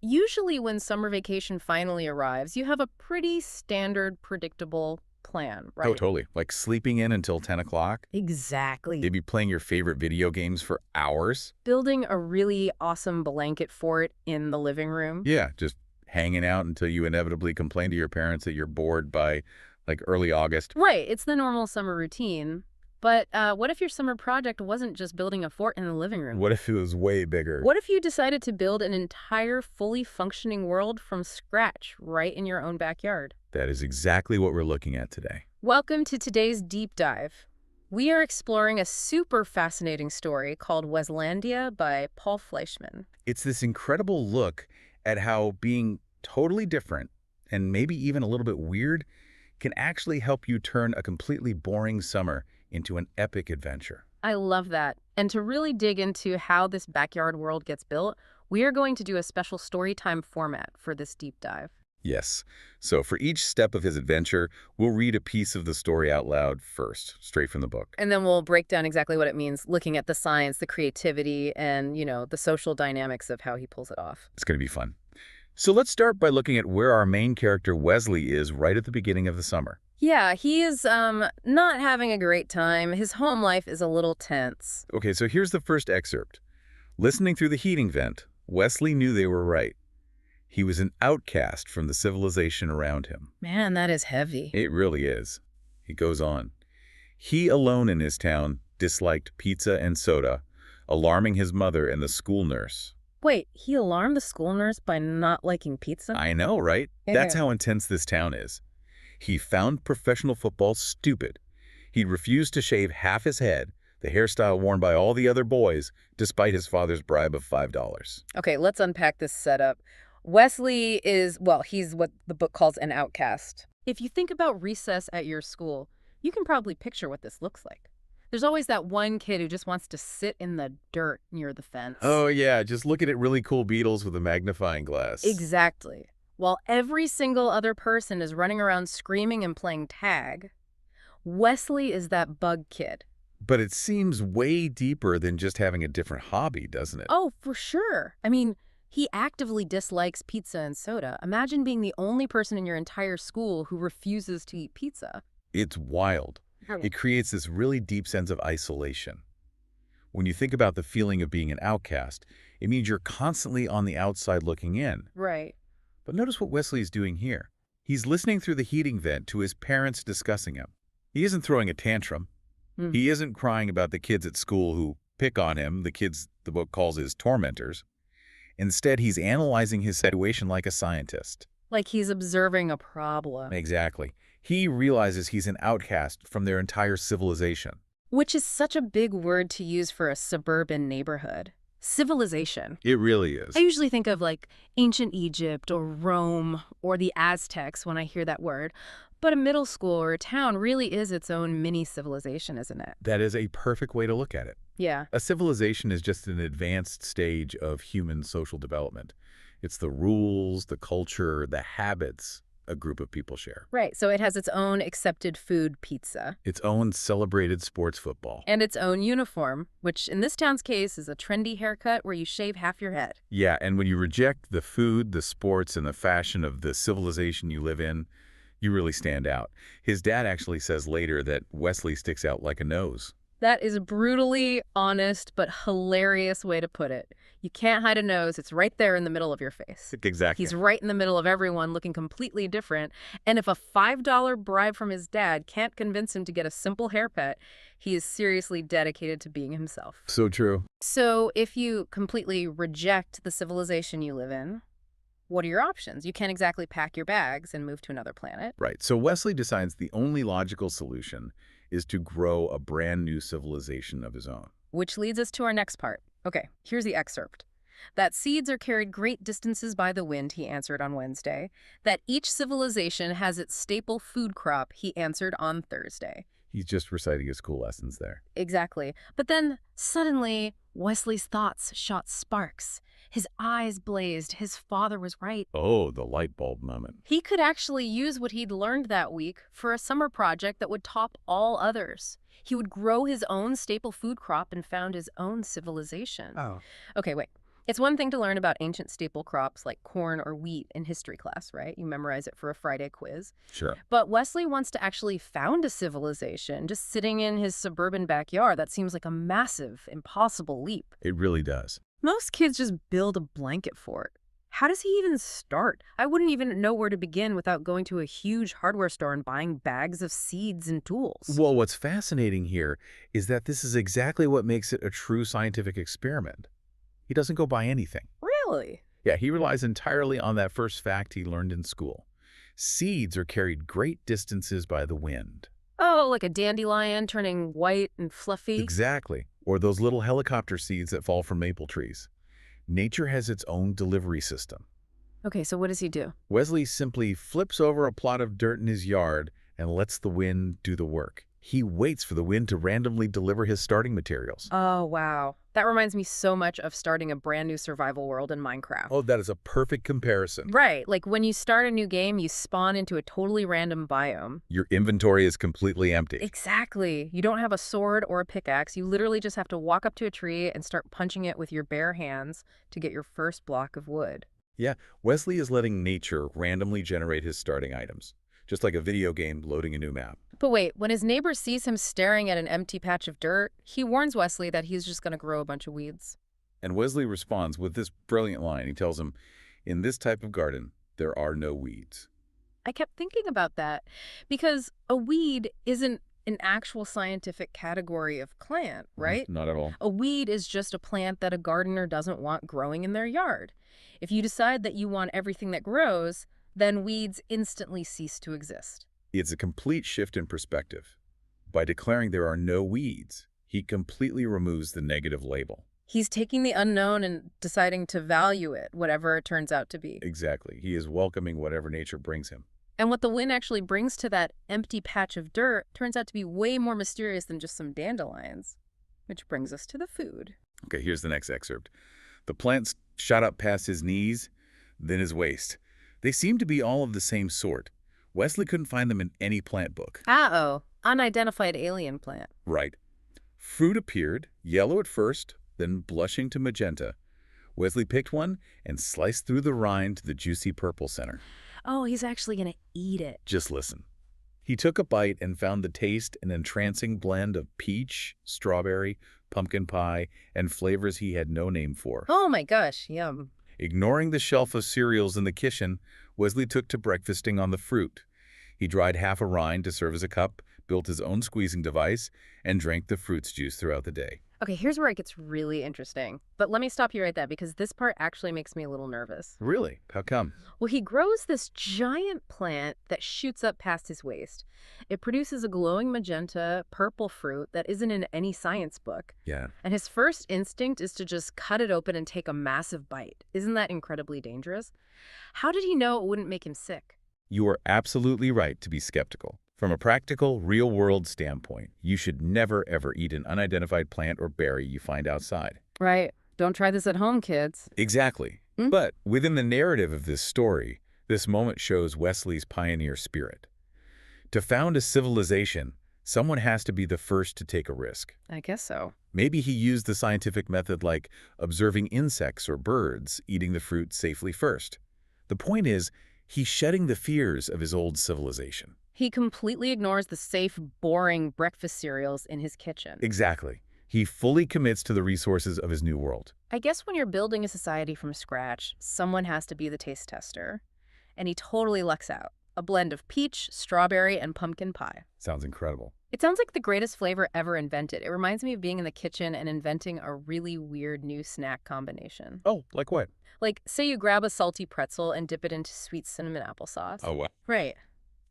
Usually when summer vacation finally arrives, you have a pretty standard, predictable plan, Oh, right? totally. Like sleeping in until 10 o'clock, Exactly. maybe playing your favorite video games for hours. Building a really awesome blanket fort in the living room. Yeah, just hanging out until you inevitably complain to your parents that you're bored by like early August. Right, it's the normal summer routine. But what if your summer project wasn't just building a fort in the living room? What if it was way bigger? What if you decided to build an entire fully functioning world from scratch right in your own backyard? That is exactly what we're looking at today. Welcome to today's deep dive. We are exploring a super fascinating story called Weslandia by Paul Fleischman. It's this incredible look at how being totally different and maybe even a little bit weird can actually help you turn a completely boring summer into an epic adventure. I love that. And to really dig into how this backyard world gets built, we are going to do a special story time format for this deep dive. Yes. So for each step of his adventure, we'll read a piece of the story out loud first, straight from the book. And then we'll break down exactly what it means, looking at the science, the creativity, and, the social dynamics of how he pulls it off. It's going to be fun. So let's start by looking at where our main character Wesley is right at the beginning of the summer. Yeah, he is not having a great time. His home life is a little tense. Okay, so here's the first excerpt. Listening through the heating vent, Wesley knew they were right. He was an outcast from the civilization around him. Man, that is heavy. It really is. He goes on. He alone in his town disliked pizza and soda, alarming his mother and the school nurse. Wait, he alarmed the school nurse by not liking pizza? I know, right? That's how intense this town is. He found professional football stupid. He'd refused to shave half his head, the hairstyle worn by all the other boys, despite his father's bribe of $5. Okay, let's unpack this setup. Wesley is, well, he's what the book calls an outcast. If you think about recess at your school, you can probably picture what this looks like. There's always that one kid who just wants to sit in the dirt near the fence. Oh yeah, just look at really cool beetles with a magnifying glass. Exactly. While every single other person is running around screaming and playing tag, Wesley is that bug kid. But it seems way deeper than just having a different hobby, doesn't it? Oh, for sure. I mean, he actively dislikes pizza and soda. Imagine being the only person in your entire school who refuses to eat pizza. It's wild. It creates this really deep sense of isolation. When you think about the feeling of being an outcast, it means you're constantly on the outside looking in. Right. But notice what Wesley's doing here. He's listening through the heating vent to his parents discussing him. He isn't throwing a tantrum. He isn't crying about the kids at school who pick on him, the kids the book calls his tormentors. Instead, he's analyzing his situation like a scientist. Like he's observing a problem. Exactly. He realizes he's an outcast from their entire civilization. Which is such a big word to use for a suburban neighborhood. Civilization. It really is. I usually think of like ancient Egypt or Rome or the Aztecs when I hear that word. But a middle school or a town really is its own mini civilization, isn't it? That is a perfect way to look at it. Yeah. A civilization is just an advanced stage of human social development. It's the rules, the culture, the habits a group of people share. Right. So it has its own accepted food, pizza. Its own celebrated sports football. And its own uniform, which in this town's case is a trendy haircut where you shave half your head. Yeah, and when you reject the food, the sports, and the fashion of the civilization you live in, you really stand out. His dad actually says later that Wesley sticks out like a nose. That is a brutally honest but hilarious way to put it. You can't hide a nose. It's right there in the middle of your face. Exactly. He's right in the middle of everyone looking completely different. And if a $5 bribe from his dad can't convince him to get a simple haircut, he is seriously dedicated to being himself. So true. So if you completely reject the civilization you live in, what are your options? You can't exactly pack your bags and move to another planet. Right. So Wesley decides the only logical solution is to grow a brand new civilization of his own. Which leads us to our next part. Okay, here's the excerpt. That seeds are carried great distances by the wind, he answered on Wednesday. That each civilization has its staple food crop, he answered on Thursday. He's just reciting his school lessons there. Exactly. But then, suddenly, Wesley's thoughts shot sparks. His eyes blazed. His father was right. Oh, the light bulb moment. He could actually use what he'd learned that week for a summer project that would top all others. He would grow his own staple food crop and found his own civilization. Oh. Okay, wait. It's one thing to learn about ancient staple crops like corn or wheat in history class, right? You memorize it for a Friday quiz. Sure. But Wesley wants to actually found a civilization just sitting in his suburban backyard. That seems like a massive, impossible leap. It really does. Most kids just build a blanket fort. How does he even start? I wouldn't even know where to begin without going to a huge hardware store and buying bags of seeds and tools. Well, what's fascinating here is that this is exactly what makes it a true scientific experiment. He doesn't go buy anything. Really? Yeah, he relies entirely on that first fact he learned in school. Seeds are carried great distances by the wind. Oh, like a dandelion turning white and fluffy? Exactly. Or those little helicopter seeds that fall from maple trees. Nature has its own delivery system. Okay, so what does he do? Wesley simply flips over a plot of dirt in his yard and lets the wind do the work. He waits for the wind to randomly deliver his starting materials. Oh, wow. That reminds me so much of starting a brand new survival world in Minecraft. Oh, that is a perfect comparison. Right, like when you start a new game, you spawn into a totally random biome. Your inventory is completely empty. Exactly. You don't have a sword or a pickaxe. You literally just have to walk up to a tree and start punching it with your bare hands to get your first block of wood. Yeah, Wesley is letting nature randomly generate his starting items, just like a video game loading a new map. But wait, when his neighbor sees him staring at an empty patch of dirt, he warns Wesley that he's just going to grow a bunch of weeds. And Wesley responds with this brilliant line. He tells him, "In this type of garden, there are no weeds." I kept thinking about that because a weed isn't an actual scientific category of plant, right? Not at all. A weed is just a plant that a gardener doesn't want growing in their yard. If you decide that you want everything that grows, then weeds instantly cease to exist. It's a complete shift in perspective. By declaring there are no weeds, he completely removes the negative label. He's taking the unknown and deciding to value it, whatever it turns out to be. Exactly. He is welcoming whatever nature brings him. And what the wind actually brings to that empty patch of dirt turns out to be way more mysterious than just some dandelions. Which brings us to the food. Okay, here's the next excerpt. The plants shot up past his knees, then his waist. They seem to be all of the same sort. Wesley couldn't find them in any plant book. Uh-oh, unidentified alien plant. Right. Fruit appeared, yellow at first, then blushing to magenta. Wesley picked one and sliced through the rind to the juicy purple center. Oh, he's actually going to eat it. Just listen. He took a bite and found the taste an entrancing blend of peach, strawberry, pumpkin pie, and flavors he had no name for. Oh my gosh, yum. Ignoring the shelf of cereals in the kitchen, Wesley took to breakfasting on the fruit. He dried half a rind to serve as a cup, built his own squeezing device, and drank the fruit's juice throughout the day. Okay, here's where it gets really interesting. But let me stop you right there because this part actually makes me a little nervous. Really? How come? Well, he grows this giant plant that shoots up past his waist. It produces a glowing magenta, purple fruit that isn't in any science book. Yeah. And his first instinct is to just cut it open and take a massive bite. Isn't that incredibly dangerous? How did he know it wouldn't make him sick? You are absolutely right to be skeptical. From a practical, real-world standpoint, you should never, ever eat an unidentified plant or berry you find outside. Right. Don't try this at home, kids. Exactly. But within the narrative of this story, this moment shows Wesley's pioneer spirit. To found a civilization, someone has to be the first to take a risk. I guess so. Maybe he used the scientific method like observing insects or birds eating the fruit safely first. The point is, he's shedding the fears of his old civilization. He completely ignores the safe, boring breakfast cereals in his kitchen. Exactly. He fully commits to the resources of his new world. I guess when you're building a society from scratch, someone has to be the taste tester. And he totally lucks out. A blend of peach, strawberry, and pumpkin pie. Sounds incredible. It sounds like the greatest flavor ever invented. It reminds me of being in the kitchen and inventing a really weird new snack combination. Oh, like what? Like, say you grab a salty pretzel and dip it into sweet cinnamon applesauce. Oh, wow. Right.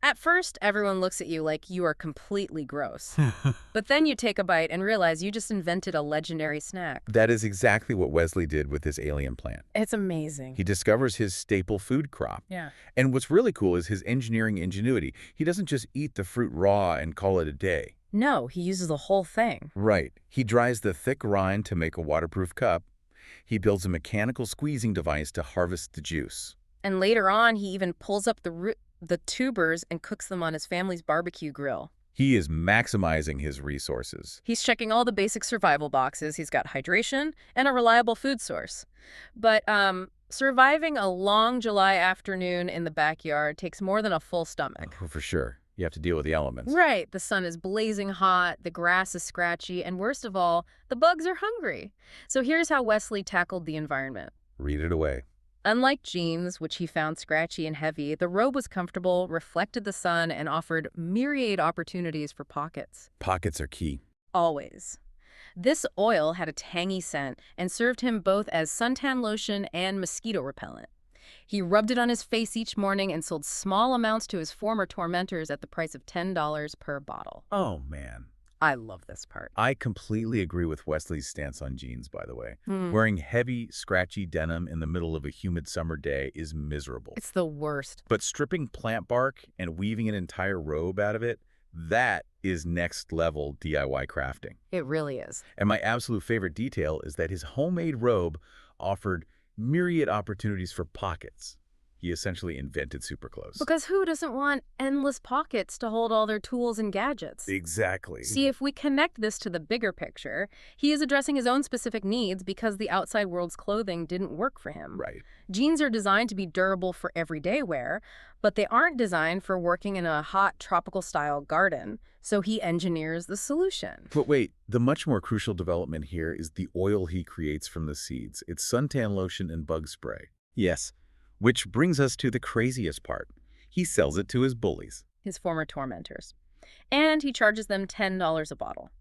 At first, everyone looks at you like you are completely gross. But then you take a bite and realize you just invented a legendary snack. That is exactly what Wesley did with his alien plant. It's amazing. He discovers his staple food crop. Yeah. And what's really cool is his engineering ingenuity. He doesn't just eat the fruit raw and call it a day. No, he uses the whole thing. Right. He dries the thick rind to make a waterproof cup. He builds a mechanical squeezing device to harvest the juice. And later on, he even pulls up the tubers and cooks them on his family's barbecue grill. He is maximizing his resources. He's checking all the basic survival boxes. He's got hydration and a reliable food source. But surviving a long July afternoon in the backyard takes more than a full stomach. Oh, for sure. You have to deal with the elements. Right. The sun is blazing hot, the grass is scratchy, and worst of all, the bugs are hungry. So here's how Wesley tackled the environment. Read it away. Unlike jeans, which he found scratchy and heavy, the robe was comfortable, reflected the sun, and offered myriad opportunities for pockets. Pockets are key. Always. This oil had a tangy scent and served him both as suntan lotion and mosquito repellent. He rubbed it on his face each morning and sold small amounts to his former tormentors at the price of $10 per bottle. Oh, man. I love this part. I completely agree with Wesley's stance on jeans, by the way. Hmm. Wearing heavy, scratchy denim in the middle of a humid summer day is miserable. It's the worst. But stripping plant bark and weaving an entire robe out of it, that is next-level DIY crafting. It really is. And my absolute favorite detail is that his homemade robe offered myriad opportunities for pockets. He essentially invented superclothes. Because who doesn't want endless pockets to hold all their tools and gadgets? Exactly. See, if we connect this to the bigger picture, he is addressing his own specific needs because the outside world's clothing didn't work for him. Right. Jeans are designed to be durable for everyday wear, but they aren't designed for working in a hot tropical-style garden, so he engineers the solution. But wait, the much more crucial development here is the oil he creates from the seeds. It's suntan lotion and bug spray. Yes. Which brings us to the craziest part. He sells it to his bullies. His former tormentors. And he charges them $10 a bottle.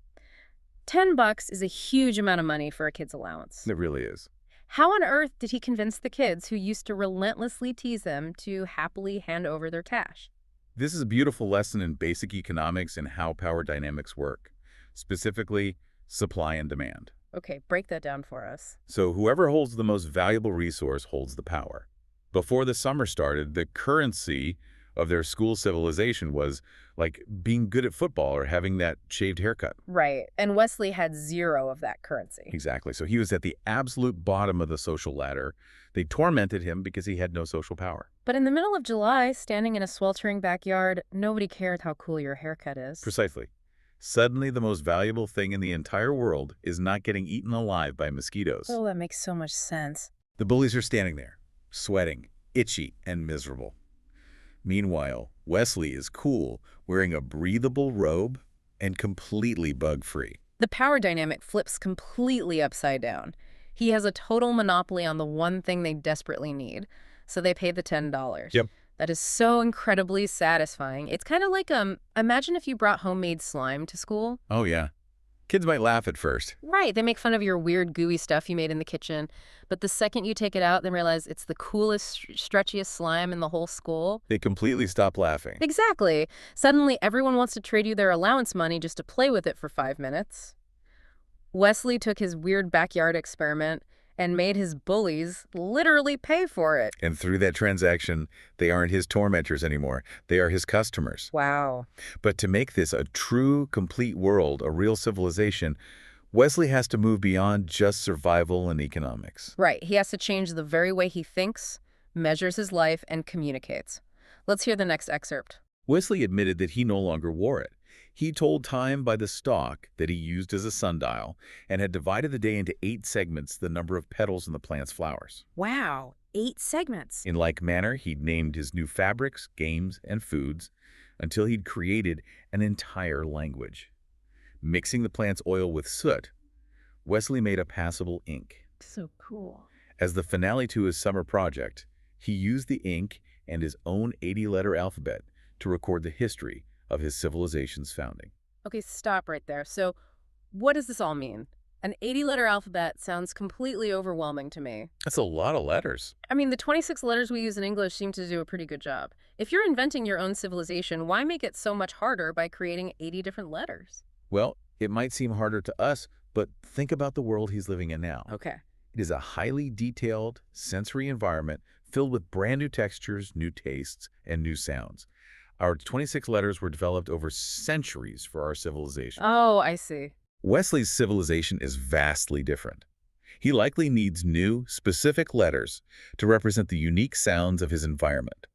$10 is a huge amount of money for a kid's allowance. It really is. How on earth did he convince the kids who used to relentlessly tease him to happily hand over their cash? This is a beautiful lesson in basic economics and how power dynamics work, specifically supply and demand. Okay, break that down for us. So whoever holds the most valuable resource holds the power. Before the summer started, the currency of their school civilization was like being good at football or having that shaved haircut. Right, and Wesley had zero of that currency. Exactly. So he was at the absolute bottom of the social ladder. They tormented him because he had no social power. But in the middle of July, standing in a sweltering backyard, nobody cared how cool your haircut is. Precisely. Suddenly, the most valuable thing in the entire world is not getting eaten alive by mosquitoes. Oh, that makes so much sense. The bullies are standing there, sweating, itchy, and miserable. Meanwhile, Wesley is cool, wearing a breathable robe and completely bug-free. The power dynamic flips completely upside down. He has a total monopoly on the one thing they desperately need, so they pay the $10. Yep. That is so incredibly satisfying. It's kind of like, imagine if you brought homemade slime to school. Oh, yeah. Kids might laugh at first. Right, they make fun of your weird gooey stuff you made in the kitchen, but the second you take it out, they realize it's the coolest, stretchiest slime in the whole school. They completely stop laughing. Exactly. Suddenly, everyone wants to trade you their allowance money just to play with it for 5 minutes. Wesley took his weird backyard experiment and made his bullies literally pay for it. And through that transaction, they aren't his tormentors anymore. They are his customers. Wow. But to make this a true, complete world, a real civilization, Wesley has to move beyond just survival and economics. Right. He has to change the very way he thinks, measures his life, and communicates. Let's hear the next excerpt. Wesley admitted that he no longer wore it. He told time by the stalk that he used as a sundial and had divided the day into 8 segments, the number of petals in the plant's flowers. Wow. 8 segments. In like manner, he'd named his new fabrics, games, and foods until he'd created an entire language. Mixing the plant's oil with soot, Wesley made a passable ink. So cool. As the finale to his summer project, he used the ink and his own 80-letter alphabet to record the history of his civilization's founding. Okay, stop right there. So what does this all mean? An 80-letter alphabet sounds completely overwhelming to me. That's a lot of letters. I mean, the 26 letters we use in English seem to do a pretty good job. If you're inventing your own civilization, why make it so much harder by creating 80 different letters? Well, it might seem harder to us, but think about the world he's living in now. Okay. It is a highly detailed, sensory environment filled with brand new textures, new tastes, and new sounds. Our 26 letters were developed over centuries for our civilization. Oh, I see. Wesley's civilization is vastly different. He likely needs new, specific letters to represent the unique sounds of his environment.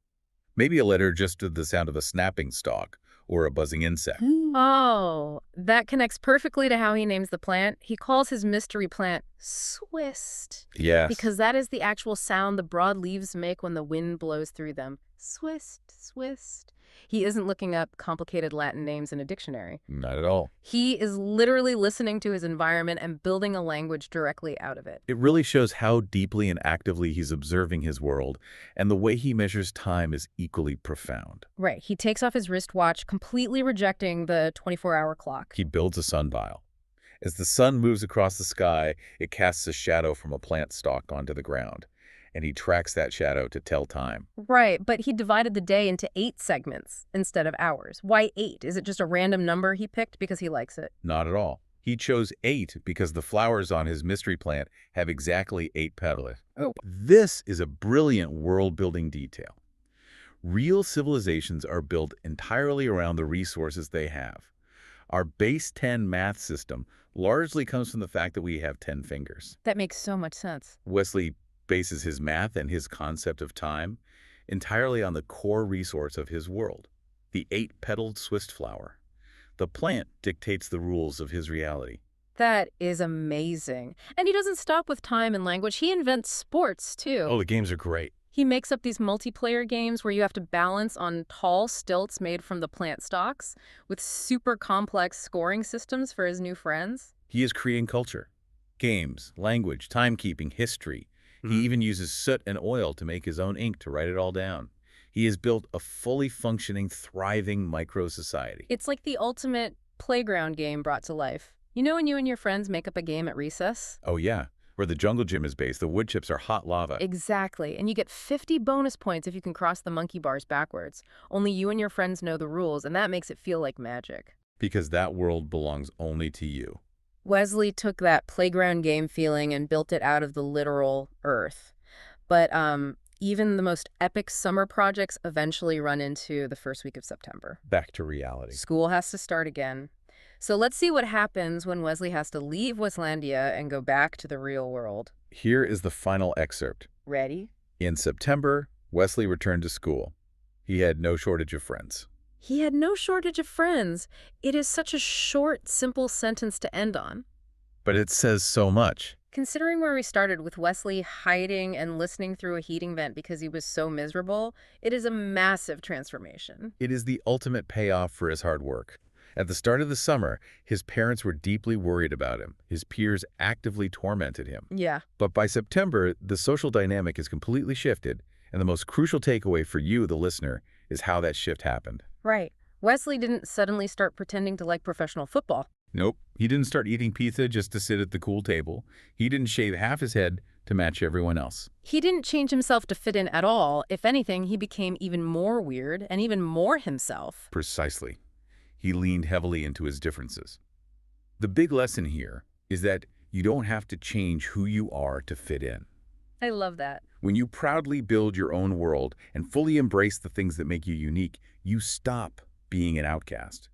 Maybe a letter just to the sound of a snapping stalk or a buzzing insect. Oh, that connects perfectly to how he names the plant. He calls his mystery plant swist Yes. because that is the actual sound the broad leaves make when the wind blows through them. Swist, swist. He isn't looking up complicated Latin names in a dictionary. Not at all. He is literally listening to his environment and building a language directly out of it. It really shows how deeply and actively he's observing his world, and the way he measures time is equally profound. Right. He takes off his wristwatch, completely rejecting the 24-hour clock. He builds a sundial. As the sun moves across the sky, it casts a shadow from a plant stalk onto the ground, and he tracks that shadow to tell time. Right, but he divided the day into 8 segments instead of hours. Why 8? Is it just a random number he picked because he likes it? Not at all. He chose 8 because the flowers on his mystery plant have exactly 8 petals. Oh. This is a brilliant world-building detail. Real civilizations are built entirely around the resources they have. Our base 10 math system largely comes from the fact that we have 10 fingers. That makes so much sense. Wesley bases his math and his concept of time entirely on the core resource of his world, the 8-petaled swist flower. The plant dictates the rules of his reality. That is amazing. And he doesn't stop with time and language. He invents sports, too. Oh, the games are great. He makes up these multiplayer games where you have to balance on tall stilts made from the plant stalks with super complex scoring systems for his new friends. He is creating culture, games, language, timekeeping, history. He even uses soot and oil to make his own ink to write it all down. He has built a fully functioning, thriving micro-society. It's like the ultimate playground game brought to life. You know when you and your friends make up a game at recess? Oh yeah, where the jungle gym is based, the wood chips are hot lava. Exactly, and you get 50 bonus points if you can cross the monkey bars backwards. Only you and your friends know the rules, and that makes it feel like magic. Because that world belongs only to you. Wesley took that playground game feeling and built it out of the literal earth. But even the most epic summer projects eventually run into the first week of September. Back to reality. School has to start again. So let's see what happens when Wesley has to leave Weslandia and go back to the real world. Here is the final excerpt. Ready? In September, Wesley returned to school. He had no shortage of friends. He had no shortage of friends. It is such a short, simple sentence to end on. But it says so much. Considering where we started with Wesley hiding and listening through a heating vent because he was so miserable, it is a massive transformation. It is the ultimate payoff for his hard work. At the start of the summer, his parents were deeply worried about him. His peers actively tormented him. Yeah. But by September, the social dynamic is completely shifted, and the most crucial takeaway for you, the listener, is how that shift happened. Right. Wesley didn't suddenly start pretending to like professional football. Nope, he didn't start eating pizza just to sit at the cool table. He didn't shave half his head to match everyone else. He didn't change himself to fit in at all. If anything, he became even more weird and even more himself. Precisely. He leaned heavily into his differences. The big lesson here is that you don't have to change who you are to fit in. I love that. When you proudly build your own world and fully embrace the things that make you unique, you stop being an outcast.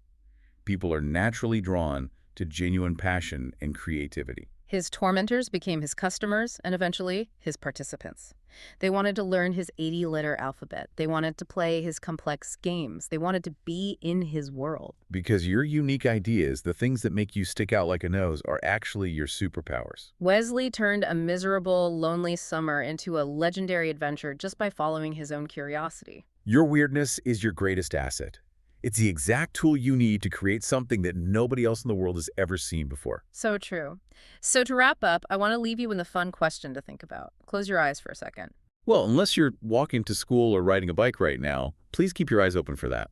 People are naturally drawn to genuine passion and creativity. His tormentors became his customers and eventually his participants. They wanted to learn his 80-letter alphabet. They wanted to play his complex games. They wanted to be in his world. Because your unique ideas, the things that make you stick out like a nose, are actually your superpowers. Wesley turned a miserable, lonely summer into a legendary adventure just by following his own curiosity. Your weirdness is your greatest asset. It's the exact tool you need to create something that nobody else in the world has ever seen before. So true. So to wrap up, I want to leave you with a fun question to think about. Close your eyes for a second. Well, unless you're walking to school or riding a bike right now, please keep your eyes open for that.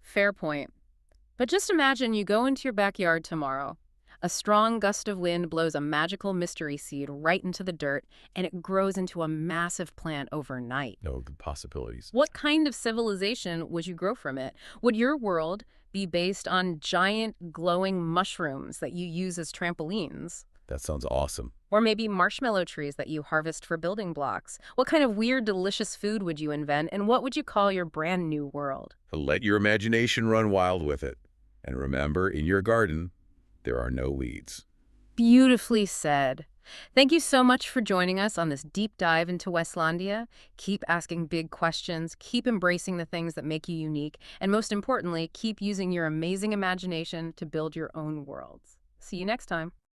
Fair point. But just imagine you go into your backyard tomorrow. A strong gust of wind blows a magical mystery seed right into the dirt, and it grows into a massive plant overnight. No good possibilities. What kind of civilization would you grow from it? Would your world be based on giant glowing mushrooms that you use as trampolines? That sounds awesome. Or maybe marshmallow trees that you harvest for building blocks? What kind of weird, delicious food would you invent, and what would you call your brand new world? Let your imagination run wild with it. And remember, in your garden, there are no weeds. Beautifully said. Thank you so much for joining us on this deep dive into Westlandia. Keep asking big questions, keep embracing the things that make you unique, and most importantly, keep using your amazing imagination to build your own worlds. See you next time.